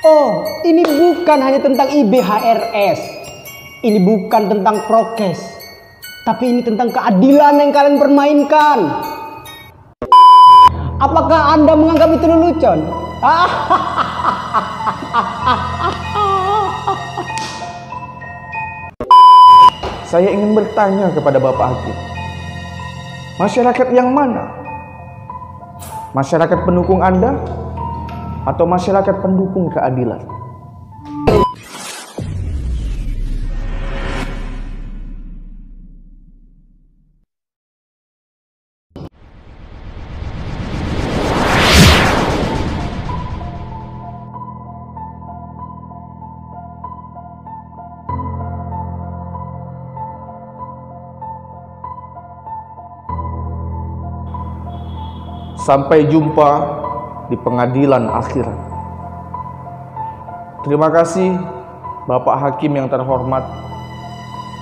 Oh, ini bukan hanya tentang IBHRS. Ini bukan tentang prokes. Tapi ini tentang keadilan yang kalian permainkan. Apakah Anda menganggap itu lelucon? Saya ingin bertanya kepada Bapak Hakim. Masyarakat yang mana? Masyarakat pendukung Anda atau masyarakat pendukung keadilan? Sampai jumpa di pengadilan akhirat. Terima kasih Bapak Hakim yang terhormat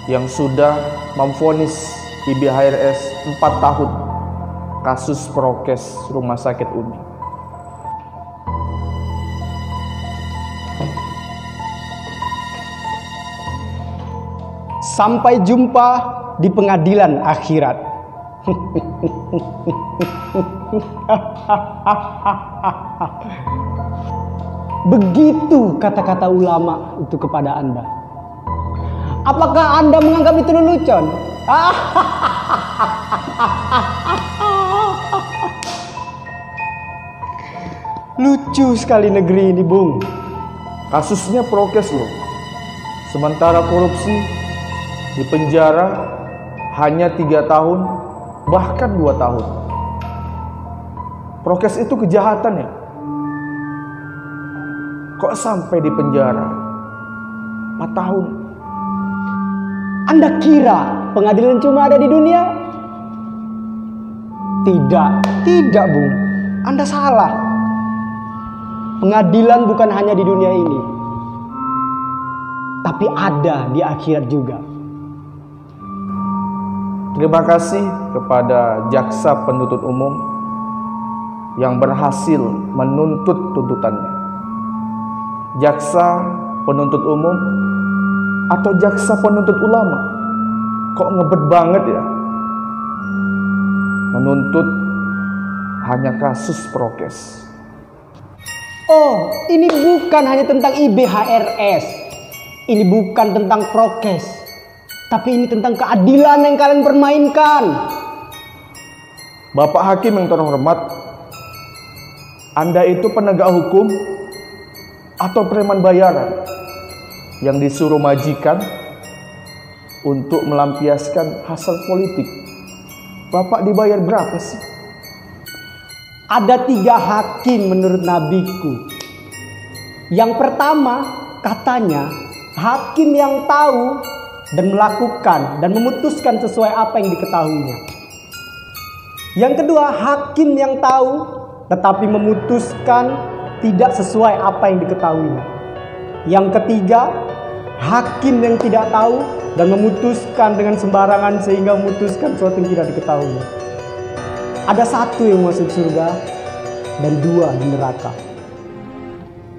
yang sudah memvonis IBHRS 4 tahun kasus prokes Rumah Sakit Uni. Sampai jumpa di pengadilan akhirat. Begitu kata-kata ulama itu kepada Anda. Apakah Anda menganggap itu lelucon? Lucu sekali negeri ini, Bung. Kasusnya prokes loh. Sementara korupsi di penjara hanya 3 tahun, bahkan 2 tahun. Prokes itu kejahatan ya. Kok sampai di penjara 4 tahun? Anda kira pengadilan cuma ada di dunia? Tidak Bung. Anda salah. Pengadilan bukan hanya di dunia ini, tapi ada di akhirat juga. Terima kasih kepada jaksa penuntut umum yang berhasil menuntut tuntutannya. Jaksa penuntut umum atau jaksa penuntut ulama, kok ngebet banget ya menuntut hanya kasus prokes. Oh, ini bukan hanya tentang IBHRS. Ini bukan tentang prokes. Tapi ini tentang keadilan yang kalian permainkan. Bapak Hakim yang terhormat, Anda itu penegak hukum atau preman bayaran yang disuruh majikan untuk melampiaskan hasil politik? Bapak dibayar berapa sih? Ada 3 hakim menurut nabiku. Yang pertama, katanya hakim yang tahu dan melakukan dan memutuskan sesuai apa yang diketahuinya. Yang kedua, hakim yang tahu tetapi memutuskan tidak sesuai apa yang diketahuinya. Yang ketiga, hakim yang tidak tahu dan memutuskan dengan sembarangan sehingga memutuskan sesuatu yang tidak diketahuinya. Ada 1 yang masuk surga dan 2 di neraka.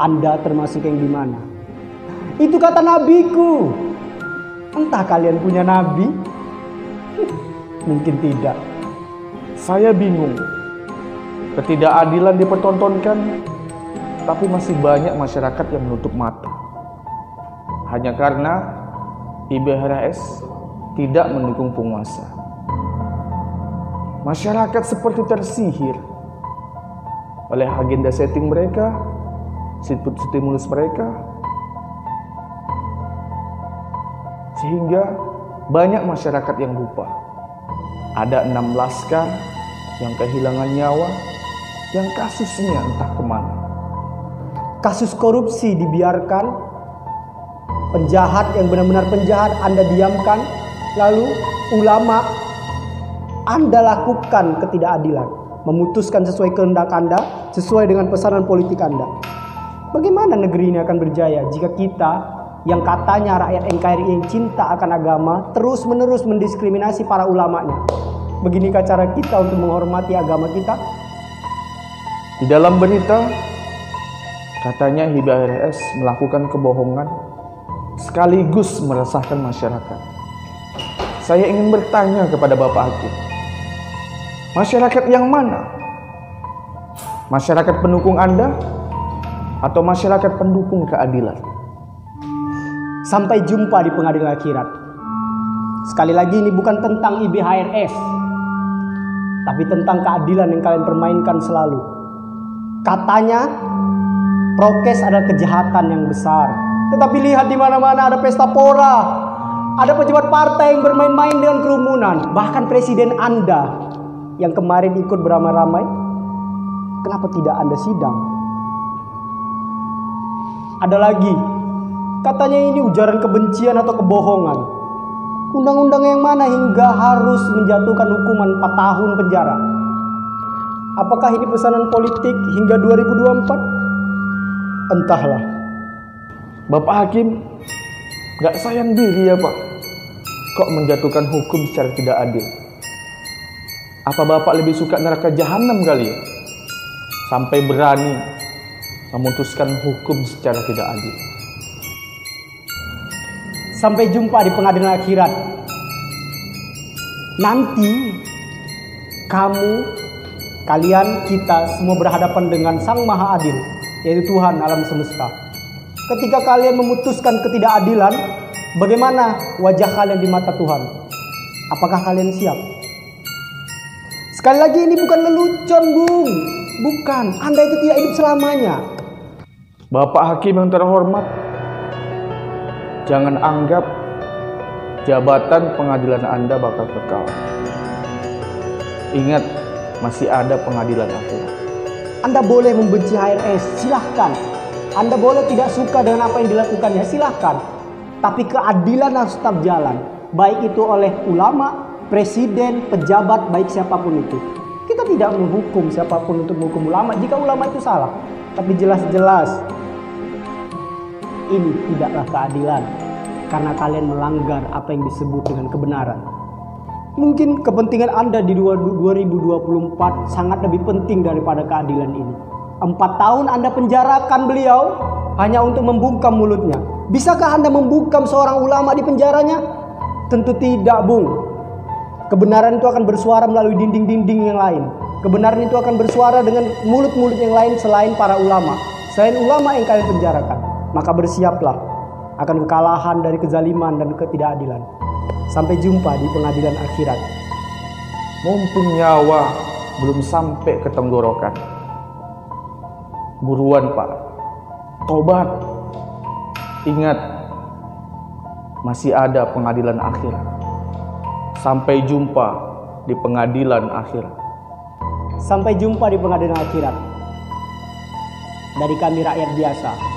Anda termasuk yang di mana? Itu kata nabiku. Entah kalian punya nabi? Mungkin tidak. Saya bingung. Ketidakadilan dipertontonkan, tapi masih banyak masyarakat yang menutup mata. Hanya karena IBHRS tidak mendukung penguasa. Masyarakat seperti tersihir oleh agenda setting mereka, stimulus mereka, sehingga banyak masyarakat yang lupa. Ada 6 laskar yang kehilangan nyawa, yang kasusnya entah kemana. Kasus korupsi dibiarkan, penjahat yang benar-benar penjahat Anda diamkan, lalu ulama Anda lakukan ketidakadilan, memutuskan sesuai kehendak Anda, sesuai dengan pesanan politik Anda. Bagaimana negeri ini akan berjaya jika kita yang katanya rakyat NKRI yang cinta akan agama terus-menerus mendiskriminasi para ulamanya? Beginikah cara kita untuk menghormati agama kita? Di dalam berita Katanya HIBHRS melakukan kebohongan sekaligus meresahkan masyarakat. Saya ingin bertanya kepada Bapak Hakim, masyarakat yang mana? Masyarakat pendukung Anda atau masyarakat pendukung keadilan? Sampai jumpa di pengadilan akhirat. Sekali lagi, ini bukan tentang IBHRS, tapi tentang keadilan yang kalian permainkan selalu. Katanya prokes adalah kejahatan yang besar, tetapi lihat di mana-mana ada pesta pora, ada pejabat partai yang bermain-main dengan kerumunan. Bahkan presiden Anda yang kemarin ikut beramai-ramai, kenapa tidak Anda sidang? Ada lagi, katanya ini ujaran kebencian atau kebohongan. Undang-undang yang mana hingga harus menjatuhkan hukuman 4 tahun penjara? Apakah ini pesanan politik hingga 2024? Entahlah. Bapak Hakim gak sayang diri ya Pak? Kok menjatuhkan hukum secara tidak adil? Apa Bapak lebih suka neraka jahanam kali ya? Sampai berani memutuskan hukum secara tidak adil. Sampai jumpa di pengadilan akhirat. Nanti kalian, kita semua berhadapan dengan Sang Maha Adil, yaitu Tuhan alam semesta. Ketika kalian memutuskan ketidakadilan, bagaimana wajah kalian di mata Tuhan? Apakah kalian siap? Sekali lagi, ini bukan lelucon, Bung. Bukan, Anda itu tidak hidup selamanya. Bapak Hakim yang terhormat, jangan anggap jabatan pengadilan Anda bakal kekal. Ingat, masih ada pengadilan akhirat. Anda boleh membenci HRS, silahkan. Anda boleh tidak suka dengan apa yang dilakukannya, silahkan. Tapi keadilan harus tetap jalan. Baik itu oleh ulama, presiden, pejabat, baik siapapun itu. Kita tidak menghukum siapapun untuk menghukum ulama jika ulama itu salah. Tapi jelas-jelas ini tidaklah keadilan, karena kalian melanggar apa yang disebut dengan kebenaran. Mungkin kepentingan Anda di 2024 sangat lebih penting daripada keadilan ini. 4 tahun Anda penjarakan beliau hanya untuk membungkam mulutnya. Bisakah Anda membungkam seorang ulama di penjaranya? Tentu tidak, Bung. Kebenaran itu akan bersuara melalui dinding-dinding yang lain. Kebenaran itu akan bersuara dengan mulut-mulut yang lain selain para ulama. Selain ulama yang kalian penjarakan. Maka bersiaplah akan kekalahan dari kezaliman dan ketidakadilan. Sampai jumpa di pengadilan akhirat. Mumpung nyawa belum sampai ke tenggorokan, buruan Pak, tobat. Ingat, masih ada pengadilan akhirat. Sampai jumpa di pengadilan akhirat. Sampai jumpa di pengadilan akhirat. Dari kami rakyat biasa.